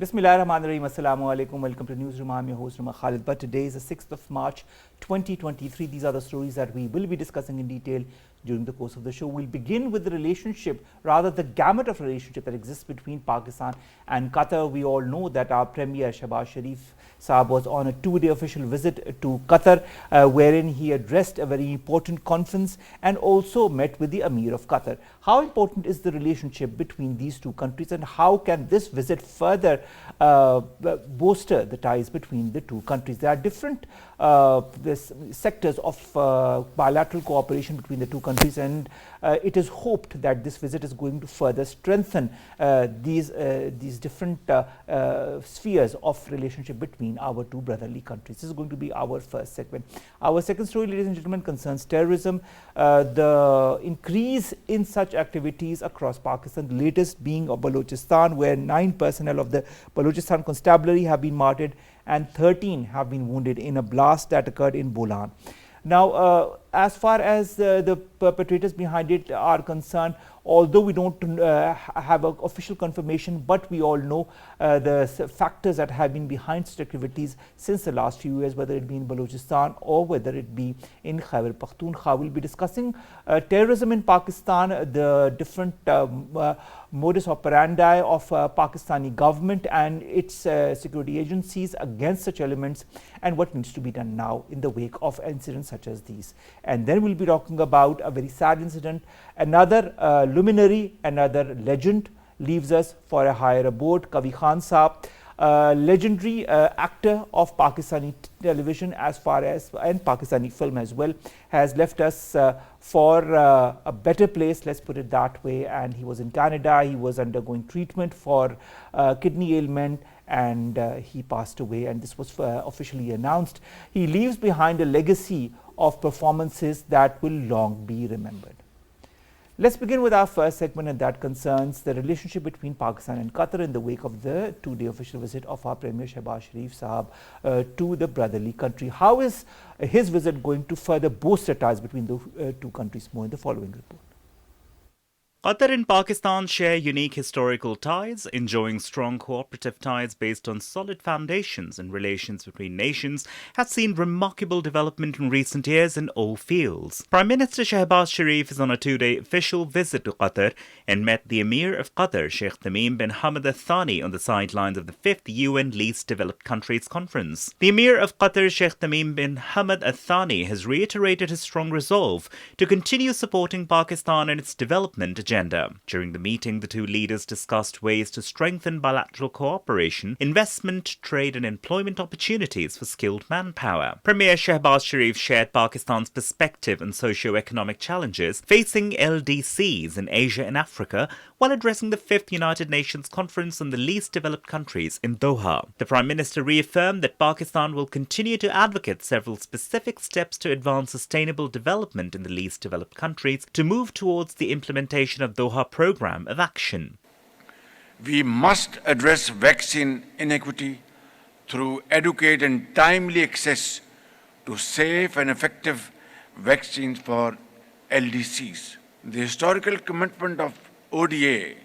Bismillahirrahmanirrahim. Assalamu alaikum. Welcome to Newsroom. I'm your host, Khalid. But today is the 6th of March, 2023. These are the stories that we will be discussing in detail during the course of the show. We'll begin with the relationship, rather the gamut of relationship that exists between Pakistan and Qatar. We all know that our Premier Shahbaz Shareef Saab was on a two-day official visit to Qatar, wherein he addressed a very important conference and also met with the Emir of Qatar. How important is the relationship between these two countries, and how can this visit further bolster the ties between the two countries? There are different sectors of bilateral cooperation between the two countries, and it is hoped that this visit is going to further strengthen these different spheres of relationship between our two brotherly countries. This is going to be our first segment. Our second story, ladies and gentlemen, concerns terrorism. The increase in such activities across Pakistan, the latest being of Balochistan, where 9 personnel of the Balochistan Constabulary have been martyred and 13 have been wounded in a blast that occurred in Bolan. Now, as far as the perpetrators behind it are concerned, although we don't have an official confirmation, but we all know the factors that have been behind such activities since the last few years, whether it be in Balochistan or whether it be in Khyber Pakhtunkhwa. We'll be discussing terrorism in Pakistan, the different modus operandi of Pakistani government and its security agencies against such elements, and what needs to be done now in the wake of incidents such as these. And then we'll be talking about a very sad incident. Another luminary, another legend leaves us for a higher abode. Khaqan Saab, legendary actor of Pakistani television as far as and Pakistani film as well, has left us for a better place, let's put it that way. And he was in Canada. He was undergoing treatment for kidney ailment, and he passed away, and this was officially announced. He leaves behind a legacy of performances that will long be remembered. Let's begin with our first segment, and that concerns the relationship between Pakistan and Qatar in the wake of the two-day official visit of our Premier Shahbaz Shareef Saab to the brotherly country. How is his visit going to further bolster ties between the two countries? More in the following report. Qatar and Pakistan share unique historical ties, enjoying strong cooperative ties based on solid foundations, and relations between nations have seen remarkable development in recent years in all fields. Prime Minister Shahbaz Shareef is on a two-day official visit to Qatar and met the Emir of Qatar, Sheikh Tamim bin Hamad Al Thani, on the sidelines of the 5th UN Least Developed Countries Conference. The Emir of Qatar, Sheikh Tamim bin Hamad Al Thani, has reiterated his strong resolve to continue supporting Pakistan and its development agenda. During the meeting, the two leaders discussed ways to strengthen bilateral cooperation, investment, trade and employment opportunities for skilled manpower. Premier Shahbaz Shareef shared Pakistan's perspective on socio-economic challenges facing LDCs in Asia and Africa while addressing the 5th United Nations Conference on the Least Developed Countries in Doha. The Prime Minister reaffirmed that Pakistan will continue to advocate several specific steps to advance sustainable development in the least developed countries to move towards the implementation of Doha Programme of Action. We must address vaccine inequity through adequate and timely access to safe and effective vaccines for LDCs. The historical commitment of ODA,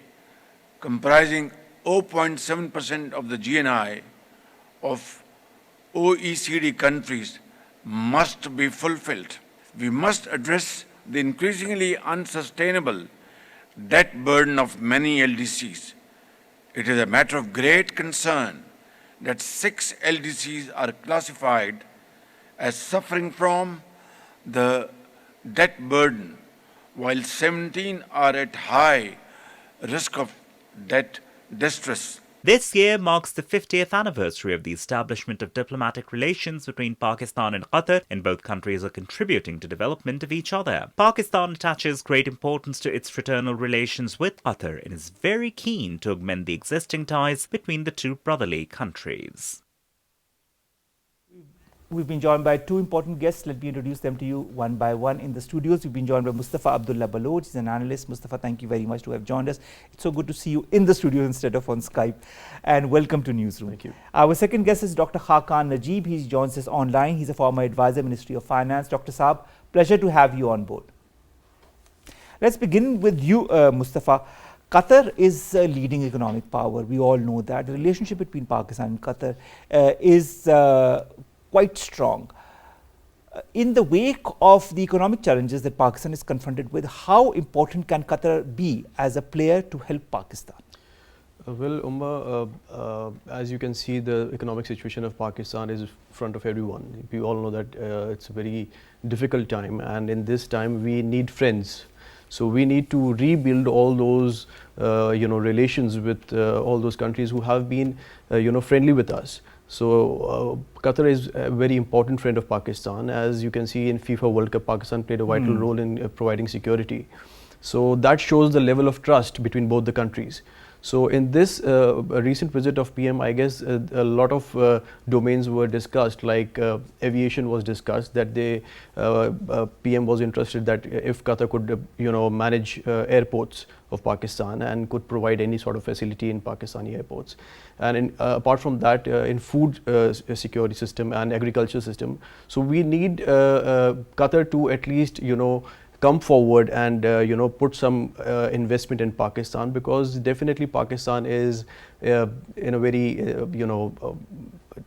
comprising 0.7% of the GNI of OECD countries, must be fulfilled. We must address the increasingly unsustainable debt burden of many LDCs. It is a matter of great concern that 6 LDCs are classified as suffering from the debt burden, while 17 are at high risk of debt distress. This year marks the 50th anniversary of the establishment of diplomatic relations between Pakistan and Qatar, and both countries are contributing to development of each other. Pakistan attaches great importance to its fraternal relations with Qatar and is very keen to augment the existing ties between the two brotherly countries. We've been joined by two important guests. Let me introduce them to you one by one. In the studios, we've been joined by Mustafa Abdullah Baloch. He's an analyst. Mustafa, thank you very much to have joined us. It's so good to see you in the studio instead of on Skype. And welcome to Newsroom. Thank you. Our second guest is Dr. Khaqan Najeeb. He joins us online. He's a former advisor, Ministry of Finance. Dr. Saab, pleasure to have you on board. Let's begin with you, Mustafa. Qatar is a leading economic power. We all know that. The relationship between Pakistan and Qatar is quite strong. In the wake of the economic challenges that Pakistan is confronted with, how important can Qatar be as a player to help Pakistan? Well, Umma, as you can see, the economic situation of Pakistan is in front of everyone. We all know that it's a very difficult time, and in this time we need friends. So we need to rebuild all those relations with all those countries who have been friendly with us. So Qatar is a very important friend of Pakistan. As you can see in FIFA World Cup, Pakistan played a vital role in providing security. So that shows the level of trust between both the countries. So in this recent visit of PM, I guess a lot of domains were discussed, like aviation was discussed, that the PM was interested that if Qatar could manage airports of Pakistan and could provide any sort of facility in Pakistani airports. And apart from that, in food security system and agriculture system, so we need Qatar to at least come forward and put some investment in Pakistan, because definitely Pakistan is in a very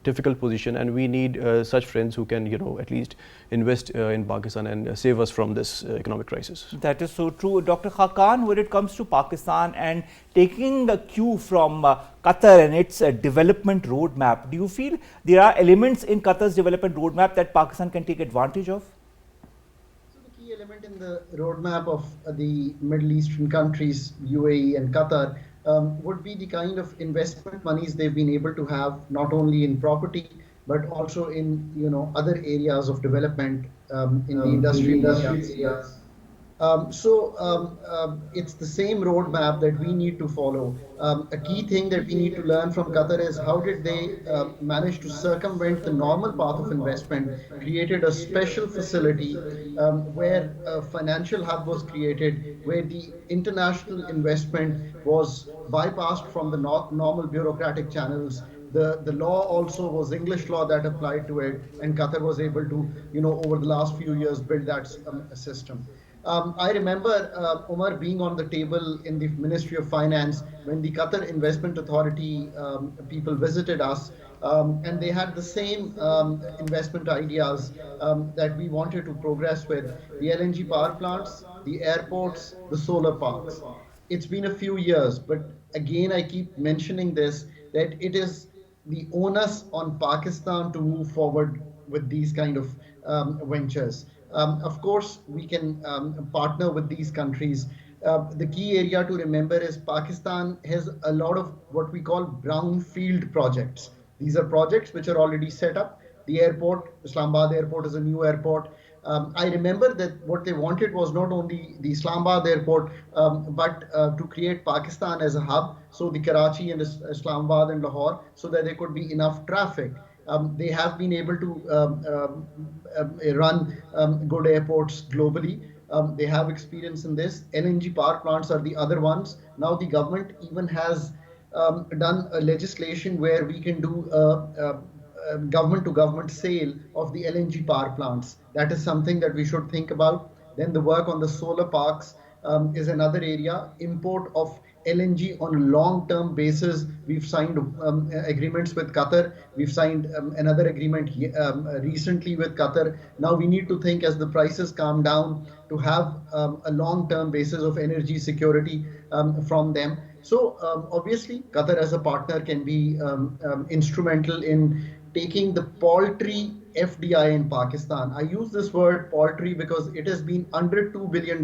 difficult position, and we need such friends who can at least invest in Pakistan and save us from this economic crisis. That is so true. Dr. Khaqan, when it comes to Pakistan and taking a cue from Qatar and its development roadmap, do you feel there are elements in Qatar's development roadmap that Pakistan can take advantage of? Element in the roadmap of the Middle Eastern countries, UAE and Qatar, would be the kind of investment monies they've been able to have, not only in property but also in other areas of development in the industrial areas. It's the same roadmap that we need to follow. A key thing that we need to learn from Qatar is how did they manage to circumvent the normal path of investment, created a special facility where a financial hub was created, where the international investment was bypassed from the normal bureaucratic channels. The law also was English law that applied to it, and Qatar was able to, over the last few years, build that system. I remember, Umar, being on the table in the Ministry of Finance when the Qatar Investment Authority people visited us, and they had the same investment ideas that we wanted to progress with: the LNG power plants, the airports, the solar parks. It's been a few years, but again, I keep mentioning this, that it is the onus on Pakistan to move forward with these kind of ventures. Of course, we can partner with these countries. The key area to remember is Pakistan has a lot of what we call brownfield projects. These are projects which are already set up. The airport, Islamabad airport, is a new airport. I remember that what they wanted was not only the Islamabad airport, but to create Pakistan as a hub, so the Karachi and Islamabad and Lahore, so that there could be enough traffic. They have been able to run good airports globally. They have experience in this. LNG power plants are the other ones. Now the government even has done a legislation where we can do government-to-government sale of the LNG power plants. That is something that we should think about. Then the work on the solar parks is another area. Import of LNG on a long-term basis. We've signed agreements with Qatar. We've signed another agreement recently with Qatar. Now we need to think, as the prices calm down, to have a long-term basis of energy security from them. So obviously, Qatar as a partner can be instrumental in taking the poultry FDI in Pakistan. I use this word poultry because it has been under $2 billion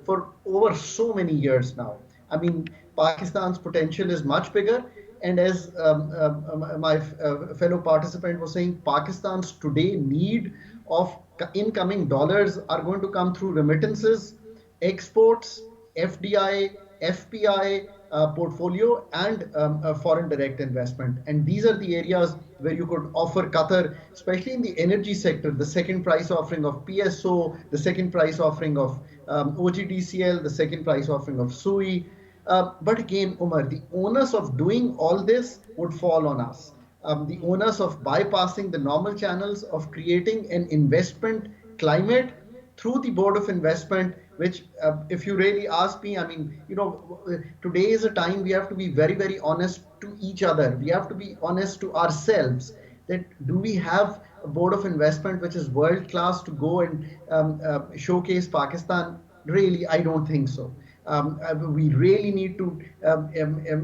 for over so many years now. I mean, Pakistan's potential is much bigger. And as my fellow participant was saying, Pakistan's today need of incoming dollars are going to come through remittances, exports, FDI, FPI, portfolio, and foreign direct investment. And these are the areas where you could offer Qatar, especially in the energy sector, the second price offering of PSO, the second price offering of OGDCL, the second price offering of SUI. But again, Umar, the onus of doing all this would fall on us. The onus of bypassing the normal channels, of creating an investment climate through the Board of Investment, which, if you really ask me, I mean, today is a time we have to be very, very honest to each other. We have to be honest to ourselves that do we have a board of investment which is world class to go and showcase Pakistan? Really, I don't think so. We really need to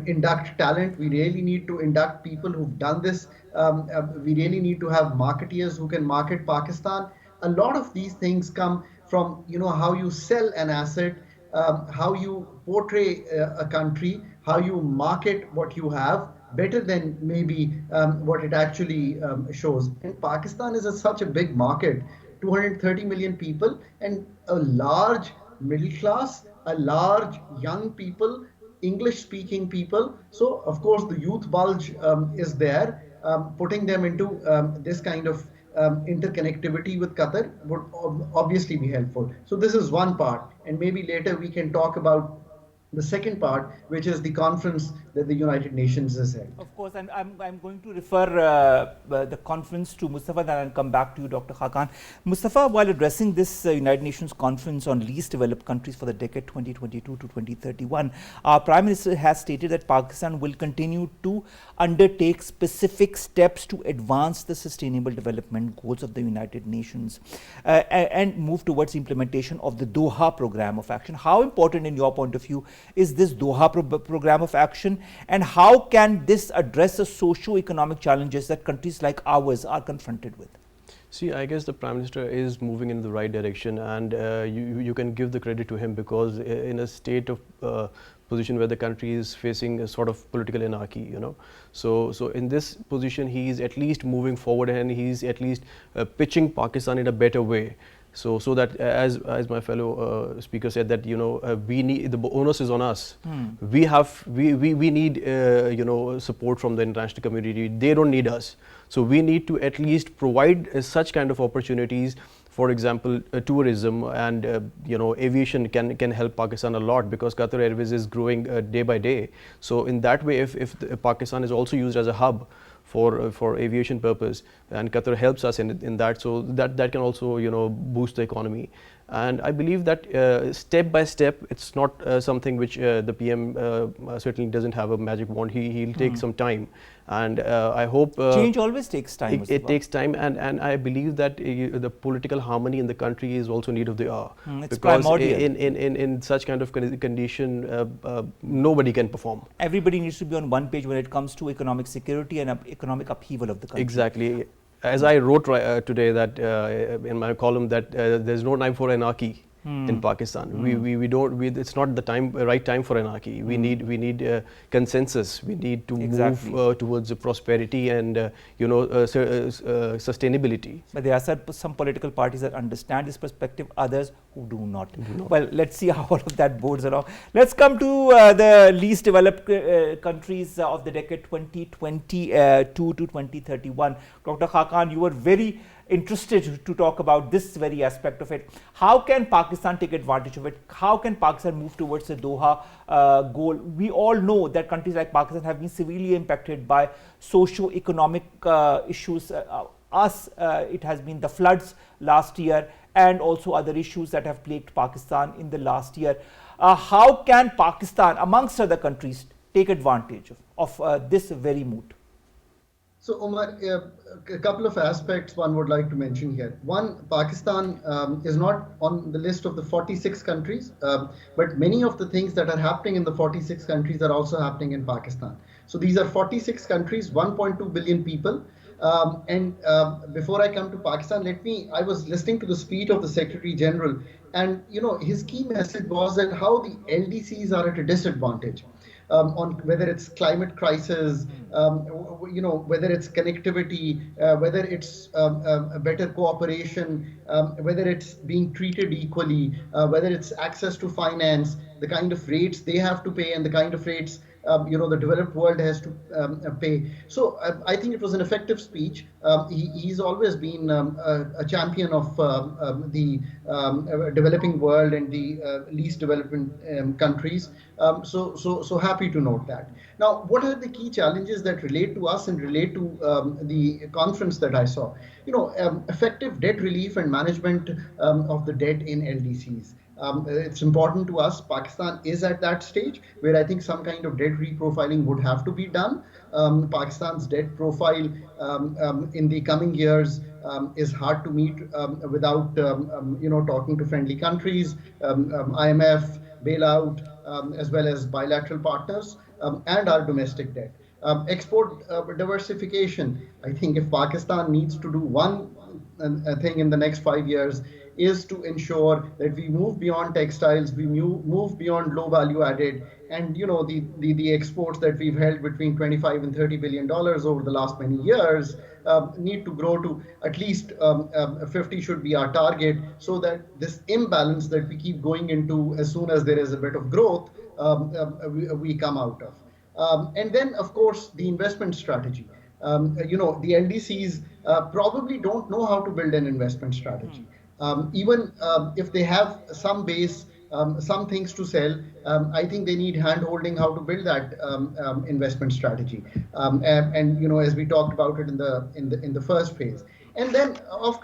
induct talent. We really need to induct people who've done this. We really need to have marketeers who can market Pakistan. A lot of these things come from how you sell an asset, how you portray a country, how you market what you have better than maybe what it actually shows. And Pakistan is such a big market, 230 million people, and a large middle class, a large young people, English speaking people. So, of course, the youth bulge is there. Putting them into this kind of interconnectivity with Qatar would obviously be helpful. So, this is one part, and maybe later we can talk about the second part, which is the conference that the United Nations has held. Of course, and I'm going to refer the conference to Mustafa, then I'll come back to you, Dr. Khaqan. Mustafa, while addressing this United Nations conference on least developed countries for the decade 2022 to 2031, our Prime Minister has stated that Pakistan will continue to undertake specific steps to advance the sustainable development goals of the United Nations and move towards implementation of the Doha program of action. How important, in your point of view, is this Doha program of action, and how can this address the socio-economic challenges that countries like ours are confronted with? See, I guess the Prime Minister is moving in the right direction, and you can give the credit to him, because in a state of position where the country is facing a sort of political anarchy, so in this position he is at least moving forward, and he is at least pitching Pakistan in a better way. So that, as my fellow speaker said, that we need, the onus is on us. We need support from the international community. They don't need us. So we need to at least provide such kind of opportunities. For example, tourism and aviation can help Pakistan a lot, because Qatar Airways is growing day by day. So in that way, if Pakistan is also used as a hub for aviation purpose, and Qatar helps us in that, so that can also boost the economy. And I believe that step by step, it's not something which the PM certainly doesn't have a magic wand. He'll take some time, and I hope change always takes time. It takes time, and I believe that the political harmony in the country is also need of the hour. It's because primordial. in such kind of condition, nobody can perform. Everybody needs to be on one page when it comes to economic security and economic upheaval of the country. Exactly. As I wrote today that in my column, that there's no time for anarchy in Pakistan. We don't. It's not the right time for anarchy. We need consensus. We need to move towards prosperity and sustainability. But there are some political parties that understand this perspective, others who do not. Well, let's see how all of that bodes along. Let's come to the least developed countries of the decade 2022 to 2031. Dr. Khaqan, you were very interested to talk about this very aspect of it. How can Pakistan take advantage of it? How can Pakistan move towards the Doha goal? We all know that countries like Pakistan have been severely impacted by socio-economic issues. It has been the floods last year, and also other issues that have plagued Pakistan in the last year. How can Pakistan, amongst other countries, take advantage of this very mood? So, Omar, a couple of aspects one would like to mention here. One, Pakistan is not on the list of the 46 countries, but many of the things that are happening in the 46 countries are also happening in Pakistan. So these are 46 countries, 1.2 billion people. And before I come to Pakistan, I was listening to the speech of the Secretary General, and his key message was that how the LDCs are at a disadvantage. On whether it's climate crisis, whether it's connectivity, whether it's a better cooperation, whether it's being treated equally, whether it's access to finance, the kind of rates they have to pay and the kind of rates the developed world has to pay. So I think it was an effective speech. He's always been a champion of the developing world and the least developed countries. So happy to note that. Now, what are the key challenges that relate to us and relate to the conference that I saw? Effective debt relief and management of the debt in LDCs. It's important to us. Pakistan is at that stage where I think some kind of debt reprofiling would have to be done. Pakistan's debt profile in the coming years is hard to meet without talking to friendly countries, IMF, bailout, as well as bilateral partners, and our domestic debt. Export diversification. I think if Pakistan needs to do one thing in the next 5 years, is to ensure that we move beyond textiles, we move beyond low value added, and the exports that we've held between 25 and 30 billion dollars over the last many years need to grow to at least 50 should be our target, so that this imbalance that we keep going into as soon as there is a bit of growth, we come out of. And then, of course, the investment strategy. The LDCs probably don't know how to build an investment strategy. Even if they have some base, some things to sell, I think they need hand-holding how to build that investment strategy. As we talked about it in the first phase. And then, of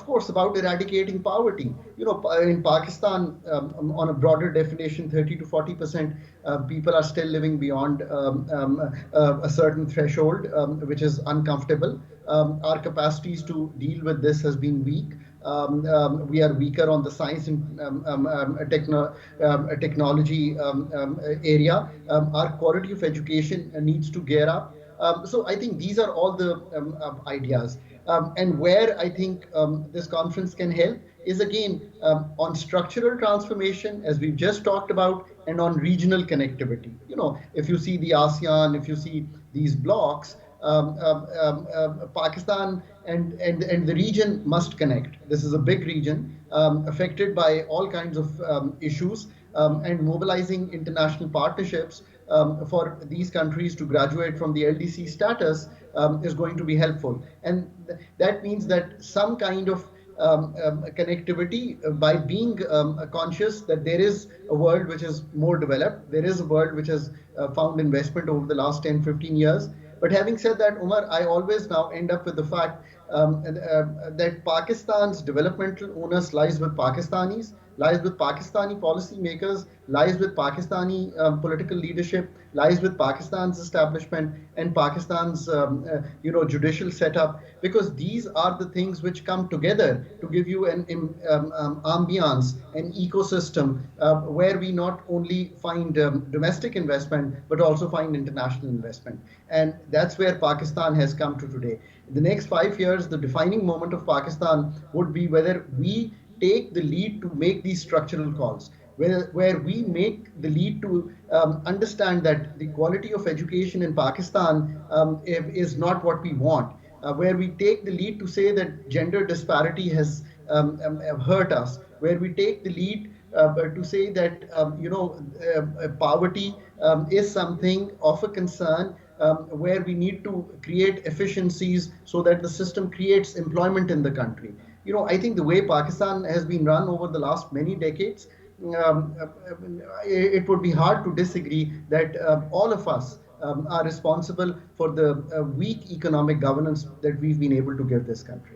course, about eradicating poverty. In Pakistan, on a broader definition, 30 to 40% people are still living beyond a certain threshold, which is uncomfortable. Our capacities to deal with this has been weak. We are weaker on the science and technology area. Our quality of education needs to gear up. So I think these are all the ideas. And where I think this conference can help is again on structural transformation, as we've just talked about, and on regional connectivity. If you see the ASEAN, if you see these blocks, Pakistan and the region must connect. This is a big region affected by all kinds of issues, and mobilizing international partnerships for these countries to graduate from the LDC status is going to be helpful. And that means that some kind of connectivity by being conscious that there is a world which is more developed, there is a world which has found investment over the last 10-15 years. But having said that, Umar, I always now end up with the fact that Pakistan's developmental onus lies with Pakistanis, lies with Pakistani policymakers, lies with Pakistani political leadership, lies with Pakistan's establishment and Pakistan's judicial setup, because these are the things which come together to give you an ambiance, an ecosystem where we not only find domestic investment but also find international investment. And that's where Pakistan has come to today. In the next 5 years, the defining moment of Pakistan would be whether we take the lead to make these structural calls, where we make the lead to understand that the quality of education in Pakistan is not what we want, where we take the lead to say that gender disparity has hurt us, where we take the lead to say that poverty is something of a concern, where we need to create efficiencies so that the system creates employment in the country. I think the way Pakistan has been run over the last many decades, it would be hard to disagree that all of us are responsible for the weak economic governance that we've been able to give this country.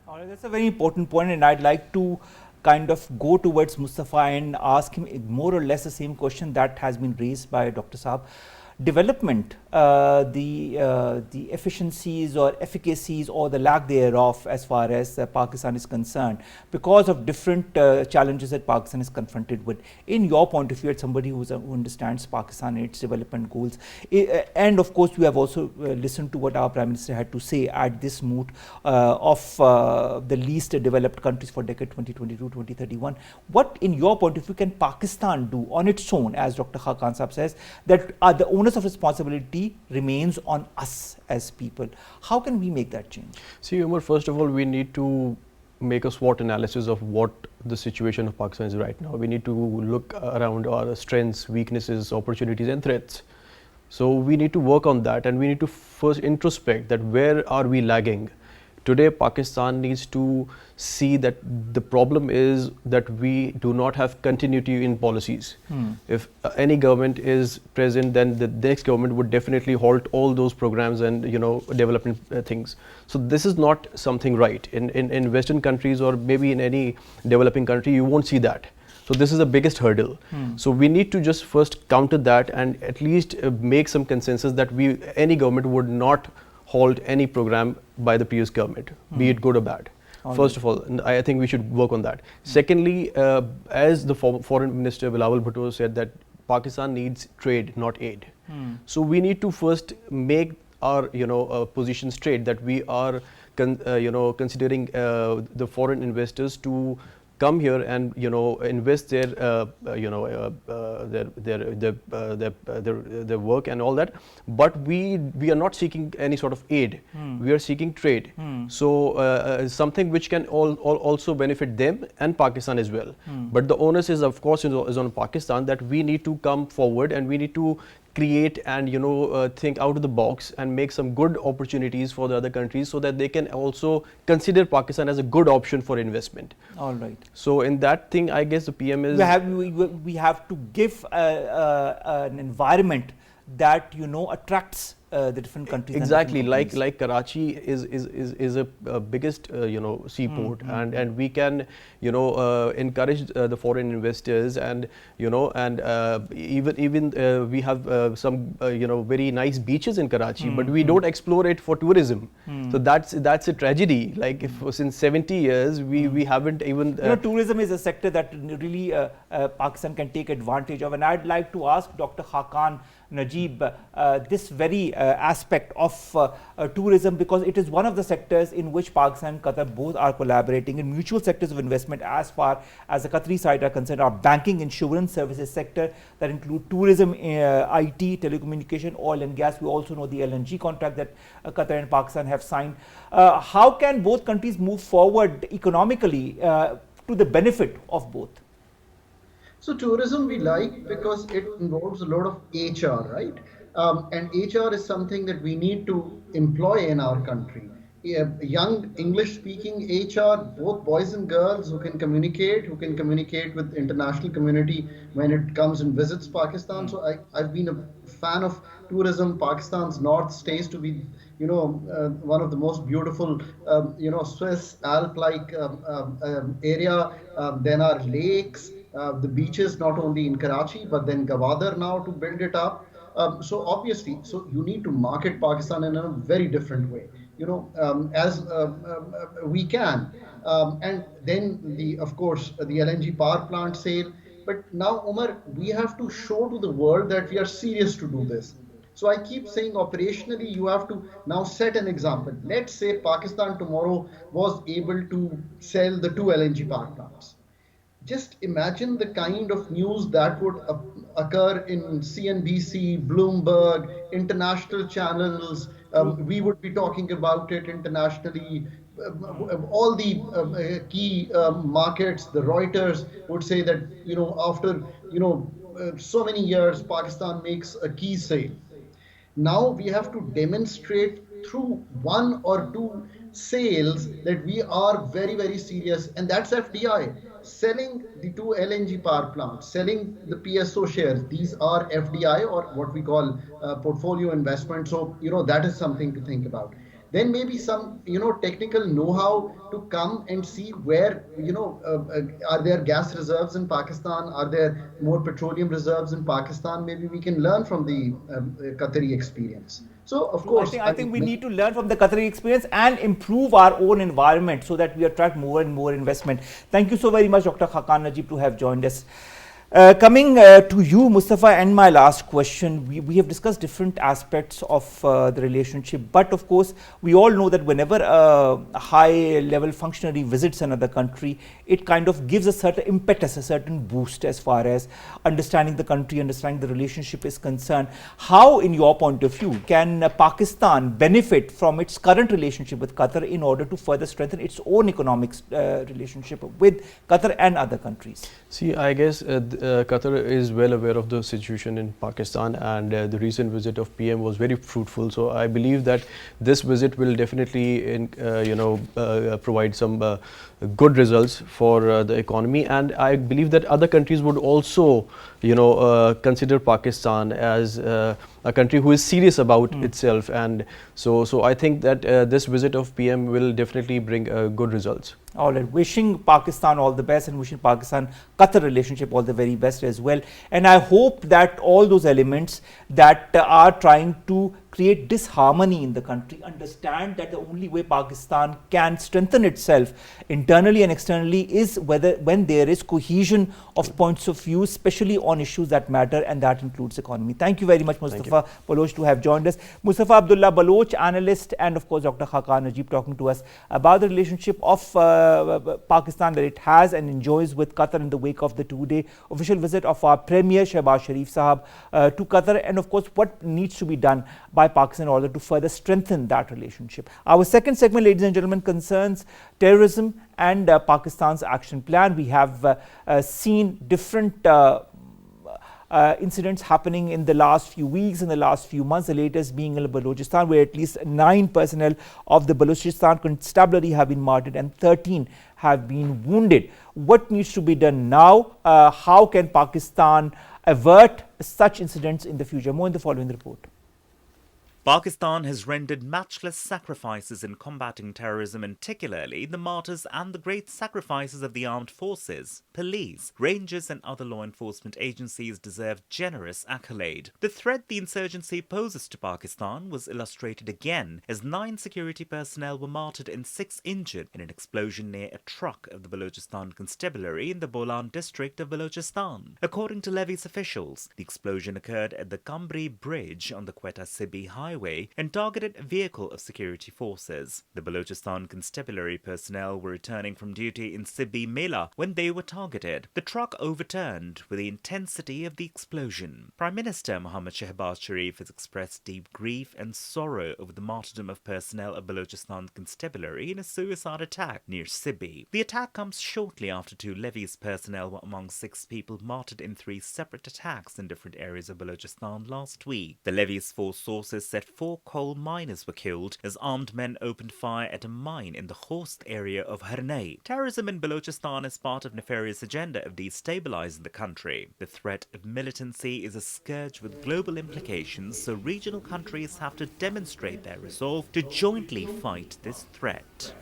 All right, that's a very important point, and I'd like to kind of go towards Mustafa and ask him more or less the same question that has been raised by Dr. Saab. Development, the efficiencies or efficacies or the lack thereof as far as Pakistan is concerned, because of different challenges that Pakistan is confronted with. In your point of view, as somebody who understands Pakistan and its development goals, and of course we have also listened to what our Prime Minister had to say at this moot of the least developed countries for decade 2022-2031. What, in your point of view, can Pakistan do on its own, as Dr. Khaqan Saab says, that are the onus of responsibility remains on us as people? How can we make that change? See, Umar, first of all, we need to make a SWOT analysis of what the situation of Pakistan is right now. We need to look around our strengths, weaknesses, opportunities and threats. So we need to work on that, and we need to first introspect that where are we lagging. Today, Pakistan needs to see that the problem is that we do not have continuity in policies. If any government is present, then the next government would definitely halt all those programs and development things. So this is not something right. In Western countries or maybe in any developing country, you won't see that. So this is the biggest hurdle. So we need to just first counter that and at least make some consensus that any government would not halt any program by the previous government, be it good or bad. First of all, and I think we should work on that. Secondly, as the Foreign Minister Bilawal Bhutto said, that Pakistan needs trade, not aid. So we need to first make our position straight, that we are considering the foreign investors to come here and invest their work and all that, but we are not seeking any sort of aid. We are seeking trade. So something which can also benefit them and Pakistan as well. But the onus is, of course, is on Pakistan, that we need to come forward and we need to create and think out of the box and make some good opportunities for the other countries, so that they can also consider Pakistan as a good option for investment. All right. So in that thing, I guess the PM is we have to give an environment that attracts the different countries. Exactly, like Karachi is a biggest seaport, and we can encourage the foreign investors, and even we have some very nice beaches in Karachi, but we don't explore it for tourism. So that's a tragedy. Like if since 70 years we haven't even tourism is a sector that really Pakistan can take advantage of, and I'd like to ask Dr. Khaqan, Najeeb, this very aspect of tourism, because it is one of the sectors in which Pakistan and Qatar both are collaborating in mutual sectors of investment. As far as the Qatari side are concerned, our banking, insurance services sector that include tourism, IT, telecommunication, oil and gas. We also know the LNG contract that Qatar and Pakistan have signed. How can both countries move forward economically to the benefit of both? So tourism we like because it involves a lot of HR, right? And HR is something that we need to employ in our country. Young English-speaking HR, both boys and girls who can communicate with international community when it comes and visits Pakistan. So I've been a fan of tourism. Pakistan's north stays to be, one of the most beautiful, Swiss Alp-like area. Then our lakes. The beaches, not only in Karachi, but then Gwadar now to build it up. So obviously, you need to market Pakistan in a very different way, as we can. And then of course, the LNG power plant sale. But now, Umar, we have to show to the world that we are serious to do this. So I keep saying operationally, you have to now set an example. Let's say Pakistan tomorrow was able to sell the 2 LNG power plants. Just imagine the kind of news that would occur in CNBC, Bloomberg, international channels. We would be talking about it internationally. All the key markets, the Reuters would say that, after, so many years, Pakistan makes a key sale. Now we have to demonstrate through 1 or 2 sales that we are very, very serious, and that's FDI. Selling the 2 LNG power plants, selling the PSO shares, these are FDI, or what we call portfolio investment. So, that is something to think about. Then maybe some, technical know-how to come and see where, are there gas reserves in Pakistan? Are there more petroleum reserves in Pakistan? Maybe we can learn from the Qatari experience. So, of course, I think we need to learn from the Qatari experience and improve our own environment so that we attract more and more investment. Thank you so very much, Dr. Khaqan, Najeeb, to have joined us. Coming to you, Mustafa, and my last question, we have discussed different aspects of the relationship, but of course, we all know that whenever a high-level functionary visits another country, it kind of gives a certain impetus, a certain boost as far as understanding the country, understanding the relationship is concerned. How, in your point of view, can Pakistan benefit from its current relationship with Qatar in order to further strengthen its own economic relationship with Qatar and other countries? See, I guess Qatar is well aware of the situation in Pakistan, and the recent visit of PM was very fruitful. So I believe that this visit will definitely, provide some good results for the economy, and I believe that other countries would also, consider Pakistan as a country who is serious about itself, and so I think that this visit of PM will definitely bring good results. All right, wishing Pakistan all the best and wishing Pakistan-Qatar relationship all the very best as well. And I hope that all those elements that are trying to create disharmony in the country understand that the only way Pakistan can strengthen itself internally and externally is when there is cohesion of points of view, especially on issues that matter, and that includes economy. Thank you very much, Mustafa Baloch, to have joined us. Mustafa, Abdullah, Baloch, analyst, and of course Dr. Khaqan, Najeeb, talking to us about the relationship of Pakistan that it has and enjoys with Qatar in the wake of the two-day official visit of our Premier Shahbaz Shareef Sahab to Qatar, and of course what needs to be done by Pakistan in order to further strengthen that relationship. Our second segment, ladies and gentlemen, concerns terrorism and Pakistan's action plan. We have seen different incidents happening in the last few weeks, in the last few months, the latest being in Balochistan, where at least 9 personnel of the Balochistan constabulary have been martyred and 13 have been wounded. What needs to be done now? How can Pakistan avert such incidents in the future? More in the following report. Pakistan has rendered matchless sacrifices in combating terrorism, and particularly the martyrs and the great sacrifices of the armed forces, police, rangers and other law enforcement agencies deserve generous accolade. The threat the insurgency poses to Pakistan was illustrated again as 9 security personnel were martyred and 6 injured in an explosion near a truck of the Balochistan Constabulary in the Bolan district of Balochistan. According to Levy's officials, the explosion occurred at the Kambri Bridge on the Quetta-Sibi highway and targeted a vehicle of security forces. The Balochistan Constabulary personnel were returning from duty in Sibi Mela when they were targeted. The truck overturned with the intensity of the explosion. Prime Minister Mohammad Shahbaz Shareef has expressed deep grief and sorrow over the martyrdom of personnel of Balochistan Constabulary in a suicide attack near Sibi. The attack comes shortly after 2 Levy's personnel were among 6 people martyred in 3 separate attacks in different areas of Balochistan last week. The Levy's 4 sources said 4 coal miners were killed as armed men opened fire at a mine in the Khost area of Harnai. Terrorism in Balochistan is part of nefarious agenda of destabilizing the country. The threat of militancy is a scourge with global implications, so regional countries have to demonstrate their resolve to jointly fight this threat.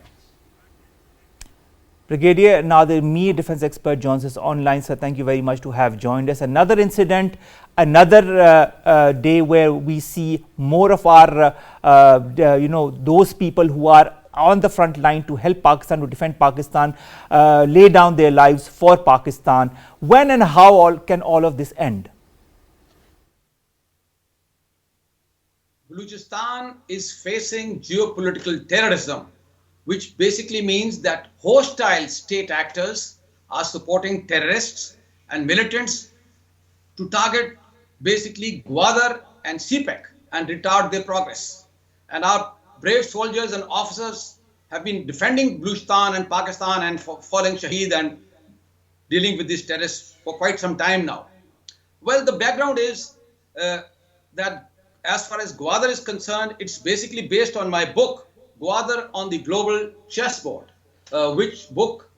Brigadier Nadir, defense expert, joins us online. Sir, thank you very much to have joined us. Another incident, another day where we see more of our, those people who are on the front line to help Pakistan, to defend Pakistan, lay down their lives for Pakistan. When and how can all of this end? Balochistan is facing geopolitical terrorism, which basically means that hostile state actors are supporting terrorists and militants to target basically Gwadar and CPEC and retard their progress. And our brave soldiers and officers have been defending Balochistan and Pakistan and falling shaheed and dealing with these terrorists for quite some time now. Well, the background is that as far as Gwadar is concerned, it's basically based on my book, Gwadar on the Global Chessboard, which book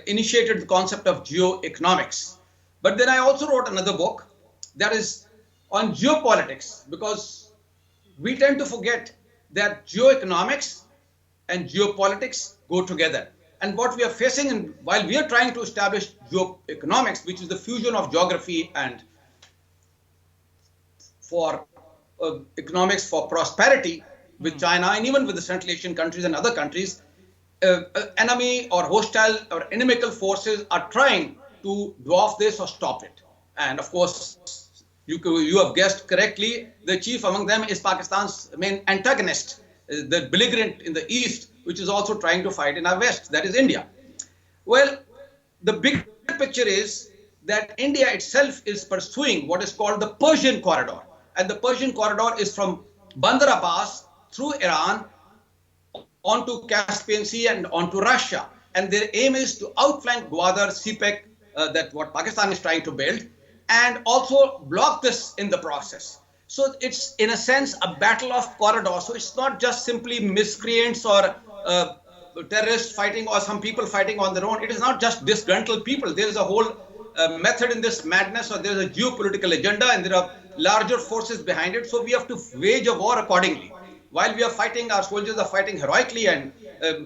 initiated the concept of geoeconomics. But then I also wrote another book that is on geopolitics, because we tend to forget that geoeconomics and geopolitics go together. And what we are facing, while we are trying to establish geoeconomics, which is the fusion of geography and for economics for prosperity, with China and even with the Central Asian countries and other countries, enemy or hostile or inimical forces are trying to dwarf this or stop it. And of course, you have guessed correctly, the chief among them is Pakistan's main antagonist, the belligerent in the east, which is also trying to fight in our west, that is India. Well, the big picture is that India itself is pursuing what is called the Persian corridor. And the Persian corridor is from Bandar Abbas through Iran onto Caspian Sea and onto Russia. And their aim is to outflank Gwadar, CPEC, that what Pakistan is trying to build, and also block this in the process. So it's in a sense a battle of corridors. So it's not just simply miscreants or terrorists fighting or some people fighting on their own. It is not just disgruntled people. There is a whole method in this madness, or there is a geopolitical agenda and there are larger forces behind it. So we have to wage a war accordingly. While we are fighting, our soldiers are fighting heroically and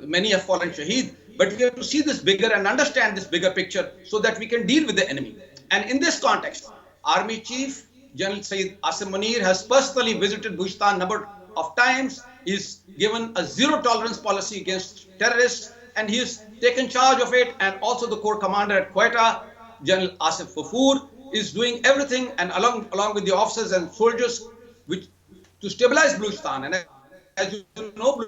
many have fallen shaheed. but we have to see this bigger and understand this bigger picture so that we can deal with the enemy. And in this context, Army Chief General Sayyid Asim Munir has personally visited Baluchistan a number of times. He's given a zero tolerance policy against terrorists, and he's taken charge of it. And also the Corps Commander at Quetta, General Asif Fafour, is doing everything, and along with the officers and soldiers, to stabilize Baluchistan. And as you know,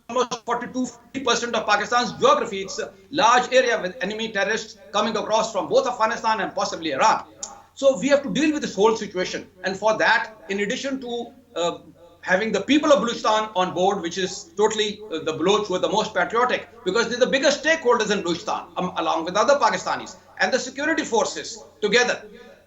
almost 42% of Pakistan's geography, it's a large area with enemy terrorists coming across from both Afghanistan and possibly Iran. So we have to deal with this whole situation. And for that, in addition to having the people of Baluchistan on board, which is totally the Baloch who are the most patriotic, because they're the biggest stakeholders in Baluchistan, along with other Pakistanis, and the security forces together.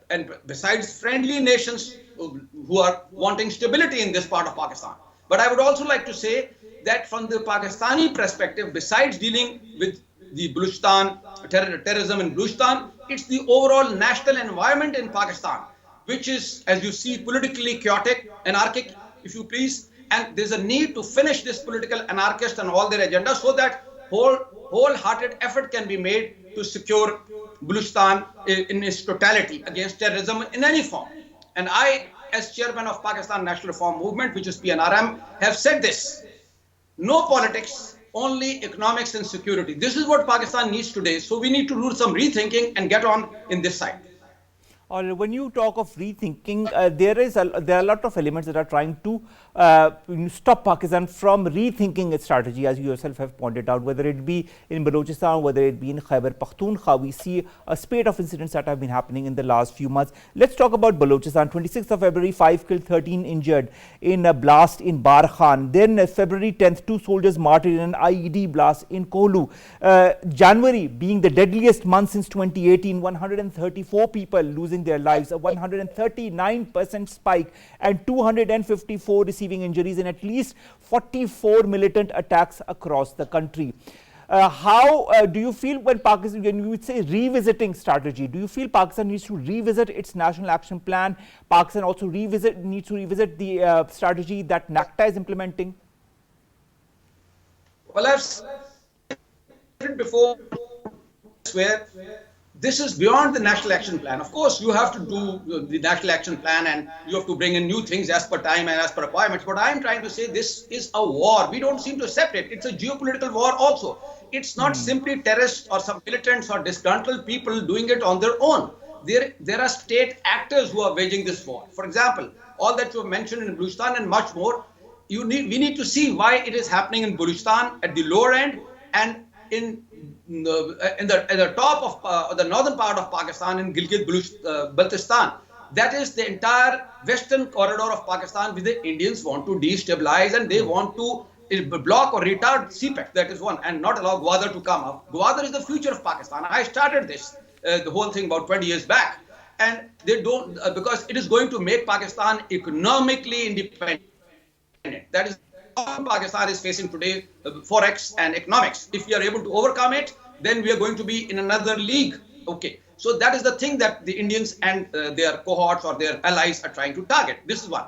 And besides friendly nations who are wanting stability in this part of Pakistan. But I would also like to say that from the Pakistani perspective, besides dealing with the Baluchistan, terrorism in Baluchistan, it's the overall national environment in Pakistan, which is, as you see, politically chaotic, anarchic, if you please. And there's a need to finish this political anarchist and all their agenda so that wholehearted effort can be made to secure Baluchistan in its totality against terrorism in any form. And I, as chairman of Pakistan National Reform Movement, which is PNRM, have said this: no politics, only economics and security. This is what Pakistan needs today. So we need to do some rethinking and get on in this side. When you talk of rethinking, there are a lot of elements that are trying to stop Pakistan from rethinking its strategy, as you yourself have pointed out, whether it be in Balochistan, whether it be in Khyber Pakhtunkhwa. We see a spate of incidents that have been happening in the last few months. Let's talk about Balochistan. 26th of February, 5 killed, 13 injured in a blast in Barkhan. Then February 10th, 2 soldiers martyred in an IED blast in Kohlu. January being the deadliest month since 2018, 134 people losing their lives, a 139% spike, and 254 receiving injuries in at least 44 militant attacks across the country. How do you feel when you would say revisiting strategy, do you feel Pakistan needs to revisit its National Action Plan? Pakistan also needs to revisit the strategy that NACTA is implementing? Well, I've said it before, where this is beyond the National Action Plan. Of course, you have to do the National Action Plan and you have to bring in new things as per time and as per requirements. But I'm trying to say this is a war. We don't seem to separate. It's a geopolitical war also. It's not simply terrorists or some militants or disgruntled people doing it on their own. There are state actors who are waging this war. For example, all that you have mentioned in Baluchistan and much more, we need to see why it is happening in Baluchistan at the lower end and in the top of the northern part of Pakistan in Gilgit-Baltistan. That is the entire western corridor of Pakistan, which the Indians want to destabilize, and they want to block or retard CPEC. That is one, and not allow Gwadar to come up. Gwadar is the future of Pakistan. I started this, the whole thing about 20 years back, and they don't, because it is going to make Pakistan economically independent. That is Pakistan is facing today, forex and economics. If we are able to overcome it, then we are going to be in another league. Okay, so that is the thing that the Indians and their cohorts or their allies are trying to target. This is one.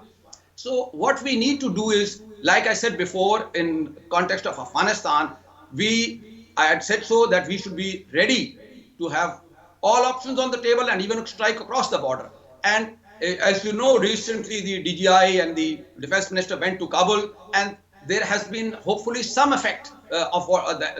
So what we need to do is, like I said before, in context of Afghanistan, I had said so that we should be ready to have all options on the table and even strike across the border. And as you know, recently the DGI and the Defense Minister went to Kabul, and there has been hopefully some effect of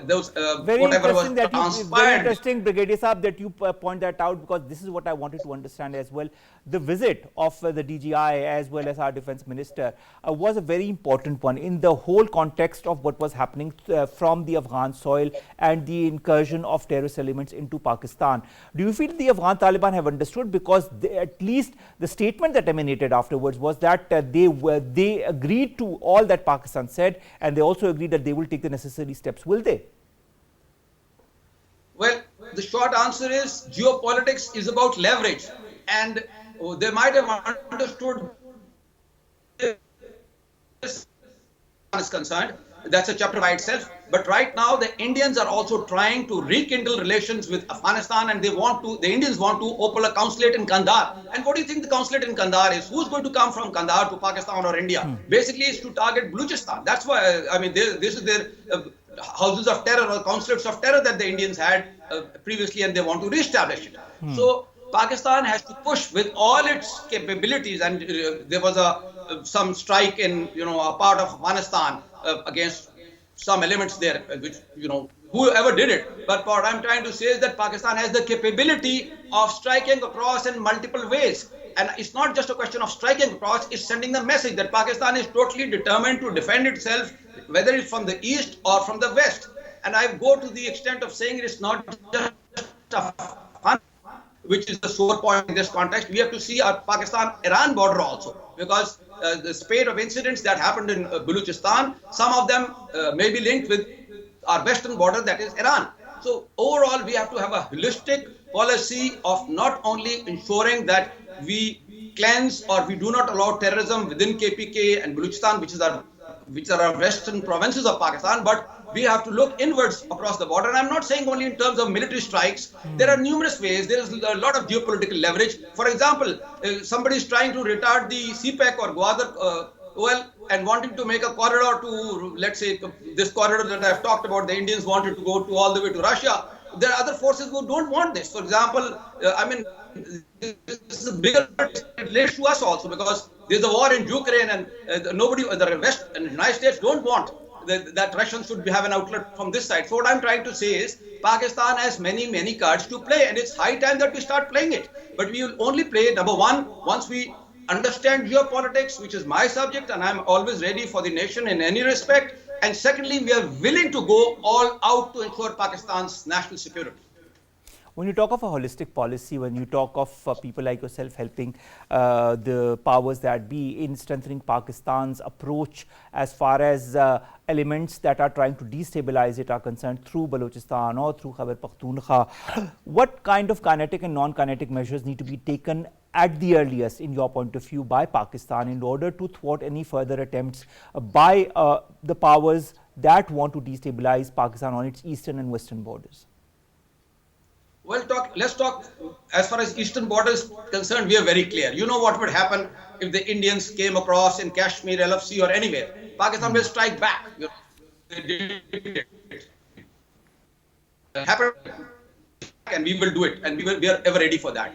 those whatever was transpired. Very interesting, Brigadier Saab, that you point that out, because this is what I wanted to understand as well. The visit of the DGI as well as our Defense Minister was a very important one in the whole context of what was happening from the Afghan soil and the incursion of terrorist elements into Pakistan. Do you feel the Afghan Taliban have understood? Because at least the statement that emanated afterwards was that they agreed to all that Pakistan said, and they also agreed that they will take the necessary steps. Will they? Well, the short answer is geopolitics is about leverage, and they might have understood this is concerned. That's a chapter by itself. But right now, the Indians are also trying to rekindle relations with Afghanistan, and the Indians want to open a consulate in Kandahar. And what do you think the consulate in Kandahar is? Who's going to come from Kandahar to Pakistan or India? Basically, it's to target Balochistan. That's why, I mean, this is their houses of terror or consulates of terror that the Indians had previously, and they want to re-establish it. So Pakistan has to push with all its capabilities, and there was some strike in a part of Afghanistan against some elements there, which whoever did it. But what I'm trying to say is that Pakistan has the capability of striking across in multiple ways. And it's not just a question of striking across, it's sending the message that Pakistan is totally determined to defend itself, whether it's from the east or from the west. And I go to the extent of saying it's not just Afghanistan, which is the sore point in this context. We have to see our Pakistan-Iran border also, because the spate of incidents that happened in Balochistan, some of them may be linked with our western border, that is Iran. So overall, we have to have a holistic policy of not only ensuring that we cleanse or we do not allow terrorism within KPK and Balochistan, which are our western provinces of Pakistan, but we have to look inwards across the border. And I'm not saying only in terms of military strikes. There are numerous ways. There is a lot of geopolitical leverage. For example, somebody is trying to retard the CPEC or Gwadar oil and wanting to make a corridor to, let's say, this corridor that I've talked about, the Indians wanted to go to all the way to Russia. There are other forces who don't want this. For example, this is a bigger relates to us also, because there's a war in Ukraine, and the West and the United States don't want that Russians should have an outlet from this side. So what I'm trying to say is Pakistan has many cards to play, and it's high time that we start playing it. But we will only play, number one, once we understand geopolitics, which is my subject, and I'm always ready for the nation in any respect. And secondly, we are willing to go all out to ensure Pakistan's national security. When you talk of a holistic policy, when you talk of people like yourself helping the powers that be in strengthening Pakistan's approach as far as elements that are trying to destabilize it are concerned through Balochistan or through Khyber Pakhtunkhwa, what kind of kinetic and non-kinetic measures need to be taken at the earliest, in your point of view, by Pakistan in order to thwart any further attempts by the powers that want to destabilize Pakistan on its eastern and western borders? Well, let's talk as far as eastern border is concerned. We are very clear. You know what would happen if the Indians came across in Kashmir, LFC or anywhere. Pakistan will strike back. It happened, and we will do it, and we are ever ready for that.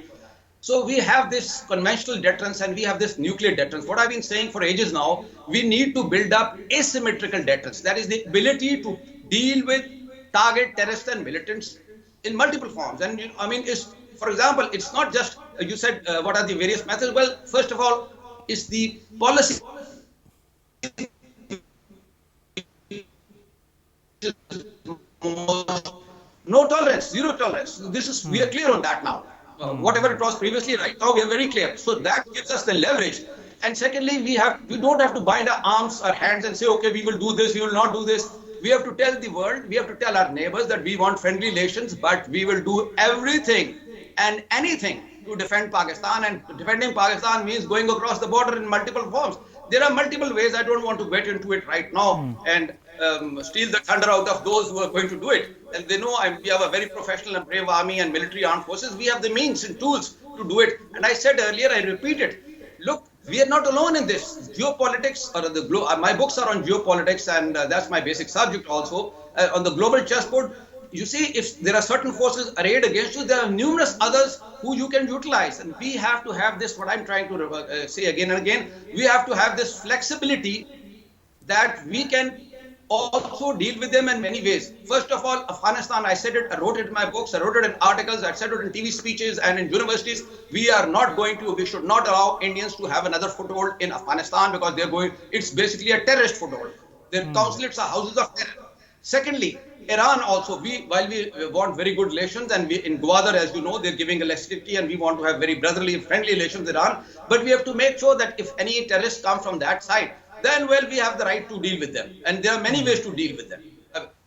So we have this conventional deterrence and we have this nuclear deterrence. What I've been saying for ages now, we need to build up asymmetrical deterrence. That is the ability to deal with target terrorists and militants in multiple forms. And for example, it's not just, you said, what are the various methods? Well, first of all, it's the policy. No tolerance, zero tolerance. We are clear on that now. Whatever it was previously, right now we are very clear. So that gives us the leverage. And secondly, we don't have to bind our arms, our hands and say, okay, we will do this, we will not do this. We have to tell the world, we have to tell our neighbors that we want friendly relations, but we will do everything and anything to defend Pakistan. And defending Pakistan means going across the border in multiple forms. There are multiple ways. I don't want to get into it right now and steal the thunder out of those who are going to do it. And they know we have a very professional and brave army and military armed forces. We have the means and tools to do it. And I said earlier, I repeat it. Look, we are not alone in this. Geopolitics, or my books are on geopolitics, and that's my basic subject also. On the global chessboard, you see, if there are certain forces arrayed against you, there are numerous others who you can utilize. And we have to have this, what I'm trying to say again and again, we have to have this flexibility that we can also deal with them in many ways. First of all, Afghanistan, I said it, I wrote it in my books, I wrote it in articles, I said it in TV speeches and in universities. We should not allow Indians to have another foothold in Afghanistan, because it's basically a terrorist foothold. Their consulates are houses of terror. Secondly, Iran also, while we want very good relations, and in Gwadar, as you know, they're giving electricity, and we want to have very brotherly and friendly relations with Iran. But we have to make sure that if any terrorists come from that side, then, well, we have the right to deal with them. And there are many ways to deal with them.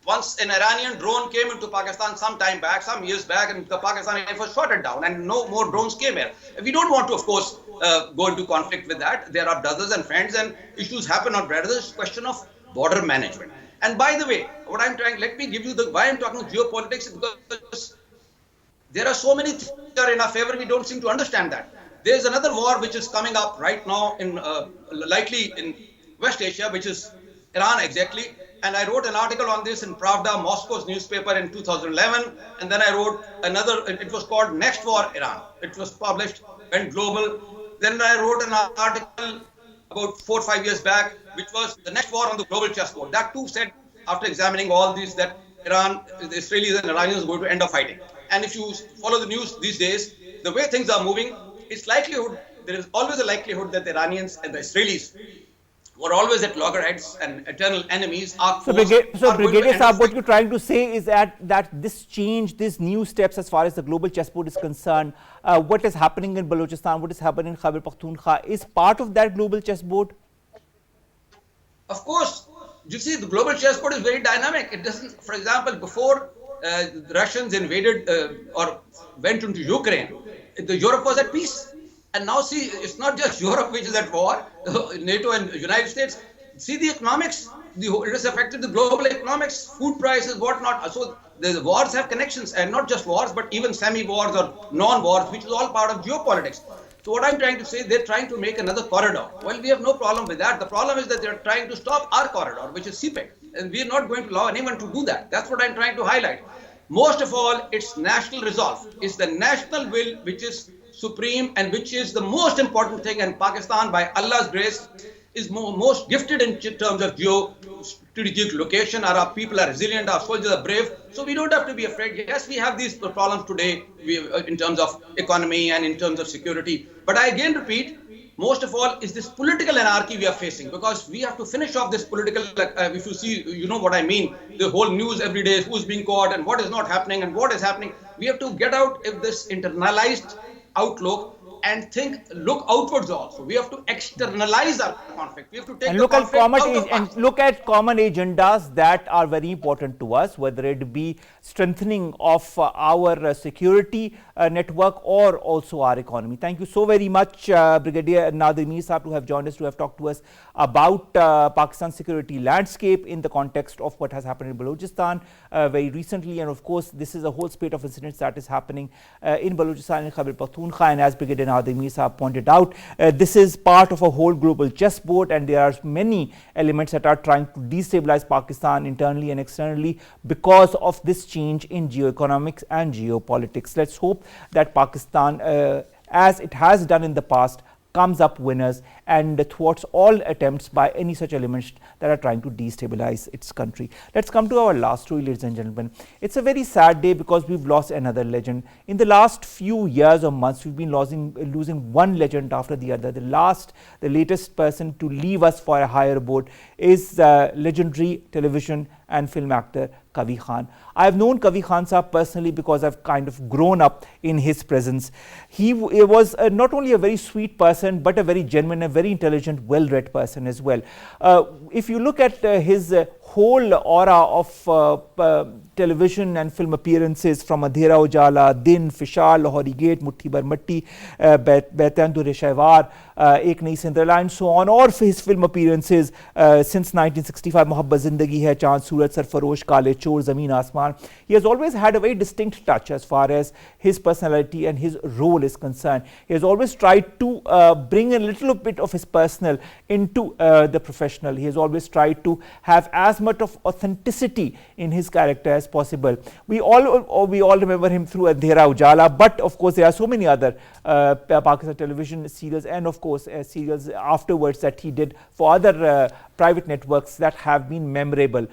Once an Iranian drone came into Pakistan some years back, and the Pakistani Air Force shot it down, and no more drones came here. We don't want to, of course, go into conflict with that. There are brothers and friends, and issues happen on brothers. It's a question of border management. And by the way, let me give you why I'm talking geopolitics, because there are so many things that are in our favor, we don't seem to understand that. There's another war which is coming up right now likely in West Asia, which is Iran exactly. And I wrote an article on this in Pravda, Moscow's newspaper in 2011. And then I wrote another, it was called Next War Iran. It was published, went global. Then I wrote an article about 4 or 5 years back, which was the next war on the global chessboard. That too said, after examining all these, that Iran, the Israelis and Iranians are going to end up fighting. And if you follow the news these days, the way things are moving, there is always a likelihood that the Iranians and the Israelis were always at loggerheads and eternal enemies. Brigadier Saab, what you're trying to say is that this change, these new steps as far as the global chessboard is concerned, what is happening in Balochistan, what is happening in Khyber Pakhtunkhwa is part of that global chessboard? Of course. You see, the global chessboard is very dynamic. It doesn't, for example, before the Russians invaded or went into Ukraine, Europe was at peace. And now see, it's not just Europe which is at war, NATO and United States. See the economics, it has affected the global economics, food prices, whatnot. So the wars have connections, and not just wars, but even semi-wars or non-wars, which is all part of geopolitics. So what I'm trying to say, they're trying to make another corridor. Well, we have no problem with that. The problem is that they're trying to stop our corridor, which is CPEC. And we're not going to allow anyone to do that. That's what I'm trying to highlight. Most of all, it's national resolve. It's the national will which is supreme and which is the most important thing. And Pakistan, by Allah's grace, is most gifted in terms of geostrategic location. Our people are resilient, our soldiers are brave. So we don't have to be afraid. Yes, we have these problems today in terms of economy and in terms of security. But I again repeat, most of all is this political anarchy we are facing, because we have to finish off this political, if you see, you know what I mean, the whole news every day, who's being caught and what is not happening and what is happening. We have to get out of this internalized outlook and look outwards also. We have to externalize our conflict. We have to take and the conflict look at common agendas that are very important to us, whether it be strengthening of our security network or also our economy. Thank you so very much, Brigadier Nadir Saab, to have joined us, to have talked to us about Pakistan's security landscape in the context of what has happened in Balochistan very recently. And of course, this is a whole spate of incidents that is happening in Balochistan and Khyber Pakhtunkhwa. And as Brigadier Nadir Saab pointed out, this is part of a whole global chessboard, and there are many elements that are trying to destabilize Pakistan internally and externally because of this change in geoeconomics and geopolitics. Let's hope that Pakistan, as it has done in the past, comes up winners and thwarts all attempts by any such elements that are trying to destabilize its country. Let's come to our last story, ladies and gentlemen. It's a very sad day because we've lost another legend. In the last few years or months, we've been losing one legend after the other. The latest person to leave us for a higher abode is legendary television and film actor Qavi Khan. I have known Qavi Khan Saab personally because I've kind of grown up in his presence. He was not only a very sweet person, but a very genuine, a very intelligent, well-read person as well. If you look at his whole aura of television and film appearances, from Andhera Ujala, Din, Fishal, Lahori Gate, Mutti Bar Matti, Baitan Dure Shaiwar, Ek Nayi Cinderella, and so on, or his film appearances since 1965, Mohabbat Zindagi Hai, Chand Surat, Sarfarosh, Kale Chor, Zameen Asman. He has always had a very distinct touch as far as his personality and his role is concerned. He has always tried to bring a little bit of his personal into the professional. He has always tried to have as much of authenticity in his character as possible. We all remember him through Andhera Ujala, but of course there are so many other Pakistan television serials and of course serials afterwards that he did for other private networks that have been memorable.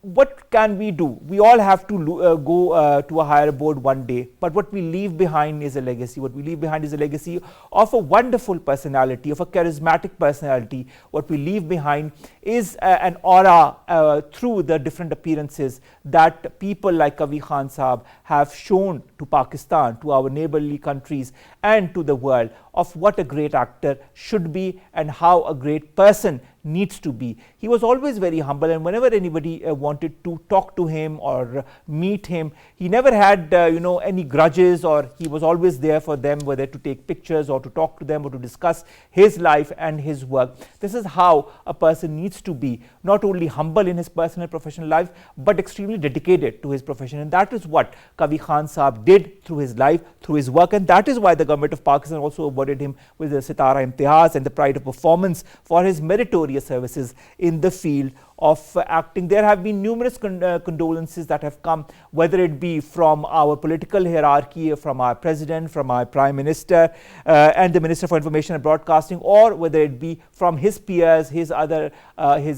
What can we do? We all have to go to a higher abode one day, but what we leave behind is a legacy. What we leave behind is a legacy of a wonderful personality, of a charismatic personality. What we leave behind is an aura through the different appearances that people like Qavi Khan Saab have shown to Pakistan, to our neighborly countries and to the world, of what a great actor should be and how a great person needs to be. He was always very humble, and whenever anybody wanted to talk to him or meet him, he never had any grudges, or he was always there for them, whether to take pictures or to talk to them or to discuss his life and his work. This is how a person needs to be, not only humble in his personal and professional life, but extremely dedicated to his profession. And that is what Qavi Khan Saab did through his life, through his work, and that is why the government of Pakistan also awarded him with the Sitara Imtiyaz and the Pride of Performance for his meritorious your services in the field of acting. There have been numerous condolences that have come, whether it be from our political hierarchy, from our president, from our prime minister and the Minister for Information and Broadcasting, or whether it be from his peers, his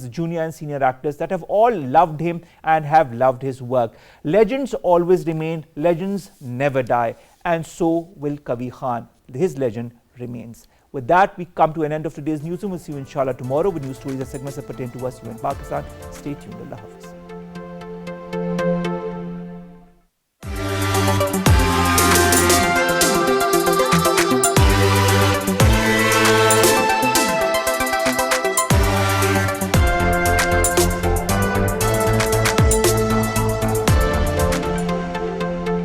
junior and senior actors that have all loved him and have loved his work. Legends always remain, legends never die, and so will Kavi Khan. His legend remains. With that, we come to an end of today's newsroom. We'll see you inshallah tomorrow with news stories and segments that pertain to us here in Pakistan. Stay tuned. Allah Hafiz.